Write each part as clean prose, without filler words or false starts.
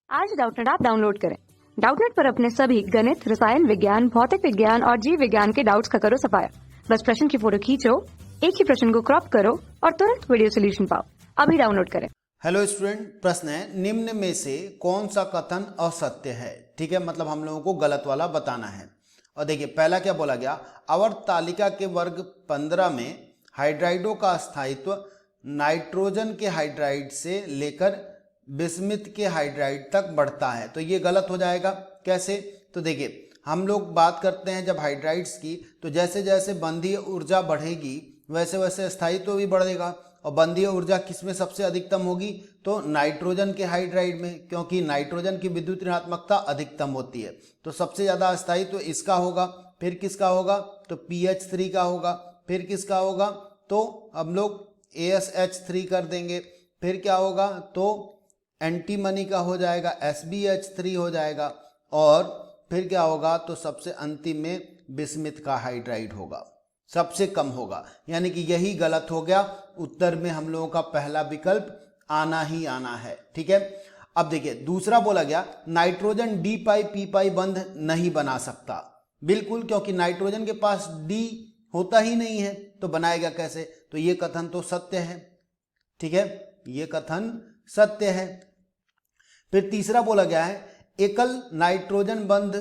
आज Doubtnut app download करें। Doubtnut पर अपने सभी गणित, रसायन विज्ञान, भौतिक विज्ञान और जीव विज्ञान के डाउट्स का करो सफाया। बस प्रश्न की फोटो खींचो, एक ही प्रश्न को क्रॉप करो और तुरंत वीडियो सोल्यूशन पाओ। अभी डाउनलोड करें। हेलो स्टूडेंट, प्रश्न है निम्न में से कौन सा कथन असत्य है। ठीक है, मतलब हम लोगों को गलत वाला बताना है। और देखिए पहला क्या बोला गया, आवर्त तालिका के वर्ग 15 में हाइड्राइडों का स्थायित्व नाइट्रोजन के हाइड्राइड से लेकर बिस्मिथ के हाइड्राइड तक बढ़ता है। तो ये गलत हो जाएगा। कैसे? तो देखिए हम लोग बात करते हैं जब हाइड्राइड्स की, तो जैसे जैसे बंधीय ऊर्जा बढ़ेगी वैसे वैसे स्थायित्व भी बढ़ेगा। और बंधीय ऊर्जा किसमें सबसे अधिकतम होगी? तो नाइट्रोजन के हाइड्राइड में, क्योंकि नाइट्रोजन की विद्युत ऋणात्मकता अधिकतम होती है। तो सबसे ज्यादा स्थायित्व इसका होगा। फिर किसका होगा? तो PH3 का होगा। फिर किसका होगा? तो हम लोग ASH3 कर देंगे। फिर क्या होगा? तो एंटीमनी का हो जाएगा, SbH3 हो जाएगा। और फिर क्या होगा? तो सबसे अंतिम में बिस्मिथ का हाइड्राइड होगा, सबसे कम होगा। यानी कि यही गलत हो गया। उत्तर में हम लोगों का पहला विकल्प आना ही आना है। ठीक है, अब देखिए दूसरा बोला गया नाइट्रोजन D पाई P पाई बंध नहीं बना सकता। बिल्कुल, क्योंकि नाइट्रोजन के पास D होता ही नहीं है, तो बनाएगा कैसे? तो ये कथन तो सत्य है। ठीक है, ये कथन सत्य है। फिर तीसरा बोला गया है एकल नाइट्रोजन बंध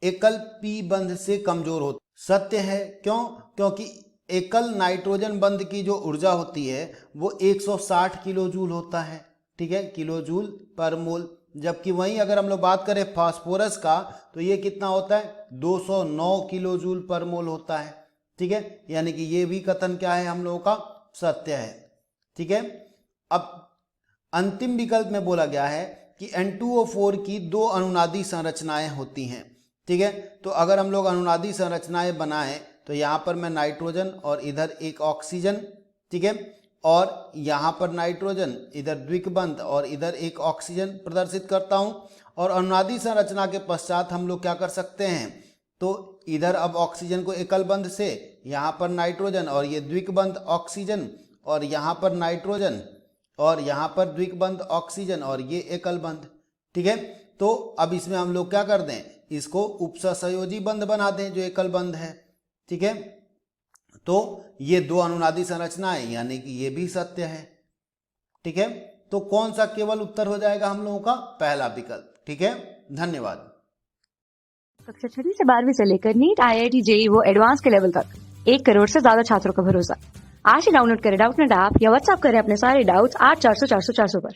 एकल P बंध से कमजोर होता। सत्य है। क्यों? क्योंकि एकल नाइट्रोजन बंध की जो ऊर्जा होती है वो 160 किलो जूल होता है। ठीक है, किलो जूल पर मोल। जबकि वहीं अगर हम लोग बात करें फास्फोरस का, तो ये कितना होता है? 209 किलो जूल पर मोल होता है। ठीक है, यानी कि ये भी कथन क्या है हम लोगों का? सत्य है। ठीक है, अब अंतिम विकल्प में बोला गया है कि N2O4 की दो अनुनादी संरचनाएं होती हैं। ठीक है, तो अगर हम लोग अनुनादी संरचनाएं बनाएं तो यहां पर मैं नाइट्रोजन और इधर एक ऑक्सीजन, ठीक है, और यहां पर नाइट्रोजन, इधर द्विकबंध और इधर एक ऑक्सीजन प्रदर्शित करता हूं। और अनुनादी संरचना के पश्चात हम लोग क्या कर सकते हैं? तो इधर अब ऑक्सीजन को एकल बंध से, यहां पर नाइट्रोजन और ये द्विकबंध ऑक्सीजन, और यहां पर नाइट्रोजन और यहां पर द्विकबंध ऑक्सीजन और ये एकल बंध। ठीक है, तो अब इसमें हम लोग क्या कर दें? इसको उपसहसंयोजी बंध बना दें जो एकल बंध है। ठीक है, तो ये दो अनुनादी संरचनाएं, यानी कि ये भी सत्य है। ठीक है, तो कौन सा केवल उत्तर हो जाएगा हम लोगों का? पहला विकल्प। ठीक है, धन्यवाद। कक्षा 6 से 12वीं से लेकर नीट, IIT, JEE वो एडवांस के लेवल तक 1 करोड़ से ज्यादा छात्रों का भरोसा। आज ही डाउनलोड करें डाउटनेट ऐप या व्हाट्सएप करें अपने सारे डाउट्स 8400 400 400 पर।